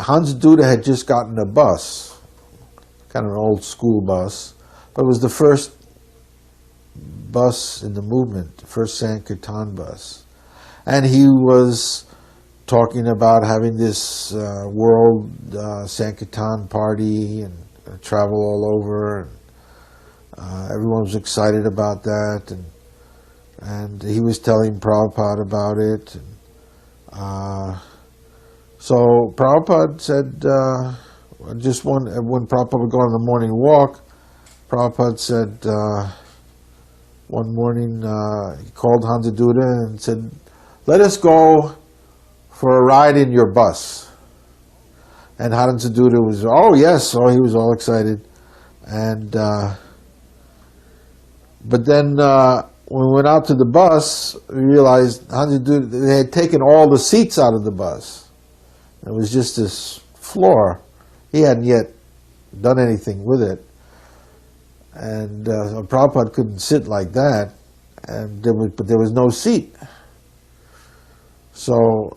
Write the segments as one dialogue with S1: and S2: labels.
S1: Hans Duda had just gotten a bus, kind of an old school bus, but it was the first bus in the movement, the first Sankirtan bus. And he was talking about having this world Sankirtan party and travel all over. And, everyone was excited about that, and he was telling Prabhupada about it. And, so Prabhupada said, just when Prabhupada would go on the morning walk, Prabhupada said, one morning he called Hansa Duda and said, "Let us go for a ride in your bus." And Hansa Duda was, "Oh yes," he was all excited. And but then when we went out to the bus, we realized Hansa Duda, they had taken all the seats out of the bus. It was just this floor. He hadn't yet done anything with it. And so Prabhupada couldn't sit like that, but there was no seat. So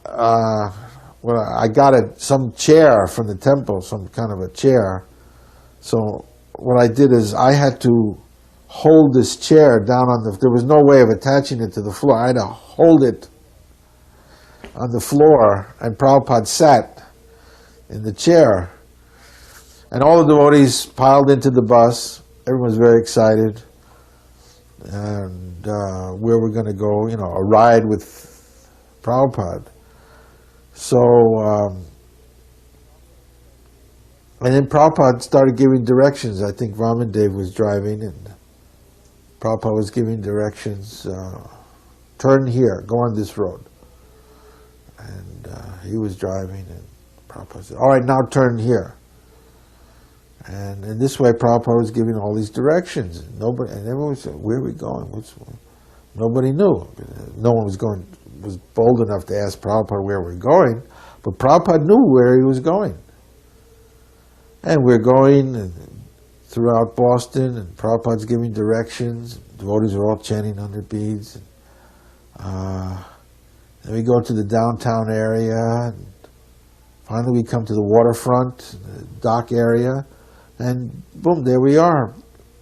S1: I got some chair from the temple, some kind of a chair. So what I did is I had to hold this chair down there was no way of attaching it to the floor. I had to hold it on the floor, and Prabhupada sat in the chair. And all the devotees piled into the bus. Everyone was very excited. And where we're going to go, a ride with Prabhupada. So, and then Prabhupada started giving directions. I think Ramandev was driving, and Prabhupada was giving directions. Turn here, go on this road. And he was driving, and Prabhupada said, "All right, now turn here." And in this way, Prabhupada was giving all these directions. And everyone said, "Where are we going?" Nobody knew. No one was bold enough to ask Prabhupada where we're going, but Prabhupada knew where he was going. And we're going throughout Boston, and Prabhupada's giving directions. Devotees are all chanting on their beads. Then we go to the downtown area, and finally we come to the waterfront, the dock area, and boom, there we are,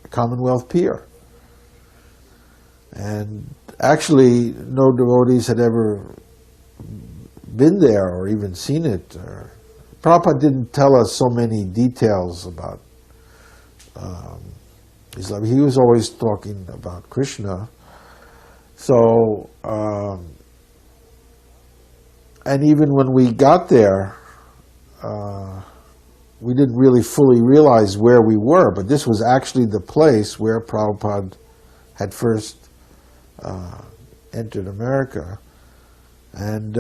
S1: Commonwealth Pier. And actually, no devotees had ever been there or even seen it. Prabhupada didn't tell us so many details about Islam. He was always talking about Krishna. So, and even when we got there, we didn't really fully realize where we were, but this was actually the place where Prabhupada had first entered America. And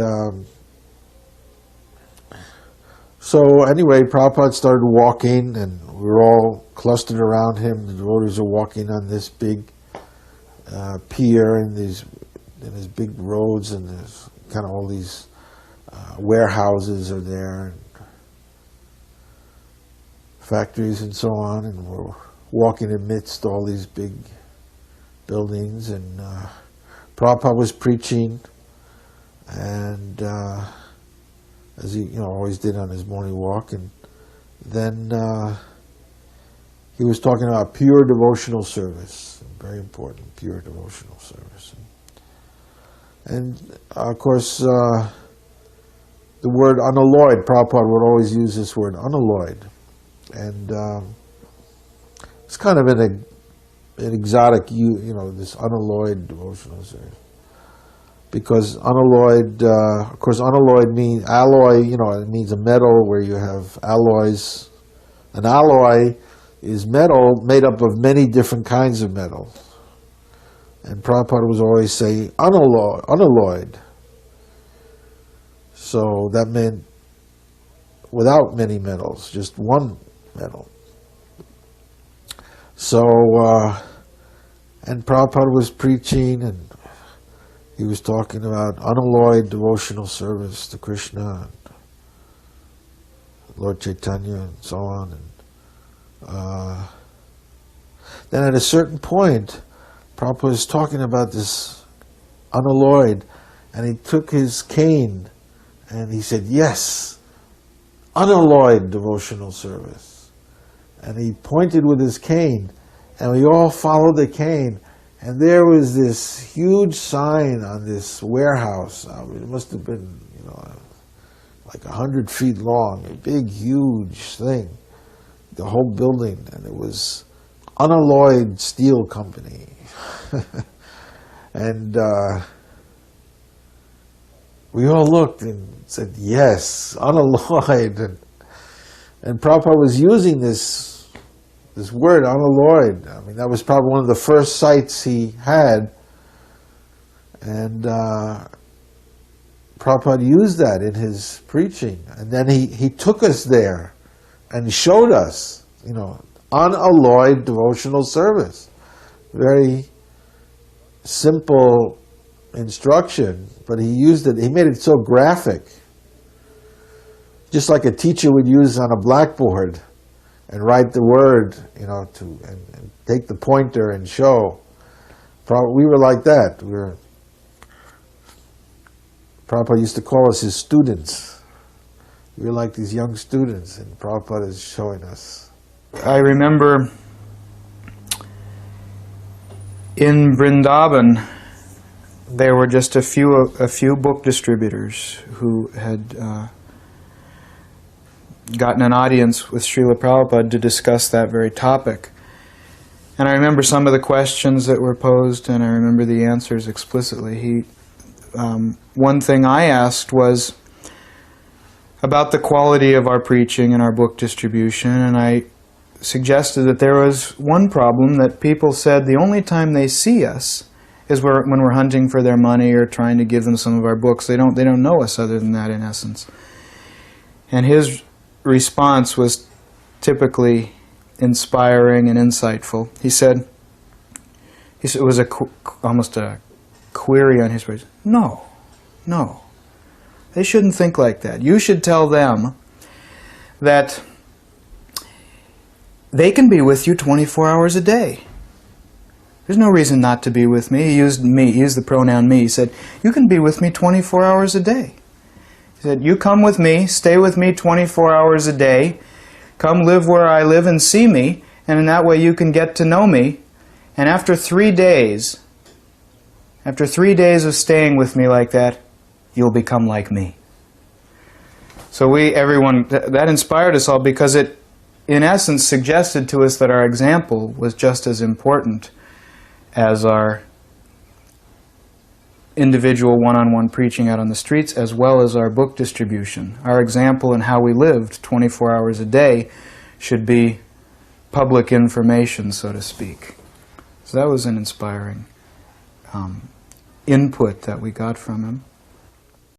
S1: so anyway, Prabhupada started walking, and we were all clustered around him. The devotees are walking on this big pier, and these big roads, and there's kind of all these warehouses are there, and factories and so on, and we're walking amidst all these big buildings, and Prabhupada was preaching, and as he always did on his morning walk, and then he was talking about pure devotional service, very important, pure devotional service. And of course, the word unalloyed, Prabhupada would always use this word, unalloyed. And it's kind of an exotic, this unalloyed devotional service. Because unalloyed, of course, unalloyed means alloy, it means a metal where you have alloys. An alloy is metal made up of many different kinds of metal. And Prabhupada was always saying unalloyed. So that meant without many metals, just one metal. So, and Prabhupada was preaching, and he was talking about unalloyed devotional service to Krishna, and Lord Chaitanya, and so on. And then at a certain point, Prabhupada was talking about this unalloyed, and he took his cane, and he said, "Yes, unalloyed devotional service. And he pointed with his cane, and we all followed the cane. And there was this huge sign on this warehouse. It must have been, like 100 feet long, a big, huge thing, the whole building, and it was Unalloyed Steel Company. And we all looked and said, yes, unalloyed. And Prabhupada was using this word, unalloyed. I mean, that was probably one of the first sites he had. And Prabhupada used that in his preaching. And then he took us there and showed us, unalloyed devotional service. Very simple instruction, but he used it, he made it so graphic. Just like a teacher would use on a blackboard and write the word, and take the pointer and show. We were like that. Prabhupada used to call us his students. We were like these young students, and Prabhupada is showing us.
S2: I remember in Vrindavan, there were just a few book distributors who had gotten an audience with Srila Prabhupada to discuss that very topic. And I remember some of the questions that were posed, and I remember the answers explicitly. One thing I asked was about the quality of our preaching and our book distribution, and I suggested that there was one problem, that people said the only time they see us is when we're hunting for their money or trying to give them some of our books. They don't know us other than that, in essence. And his response was typically inspiring and insightful. He said it was almost a query on his part. No, they shouldn't think like that. You should tell them that they can be with you 24 hours a day. There's no reason not to be with me. He used the pronoun me. He said, you can be with me 24 hours a day. He said, you come with me, stay with me 24 hours a day, come live where I live and see me, and in that way you can get to know me. And after 3 days of staying with me like that, you'll become like me. So that inspired us all, because it, in essence, suggested to us that our example was just as important as our individual one-on-one preaching out on the streets, as well as our book distribution. Our example in how we lived 24 hours a day should be public information, so to speak. So that was an inspiring input that we got from him.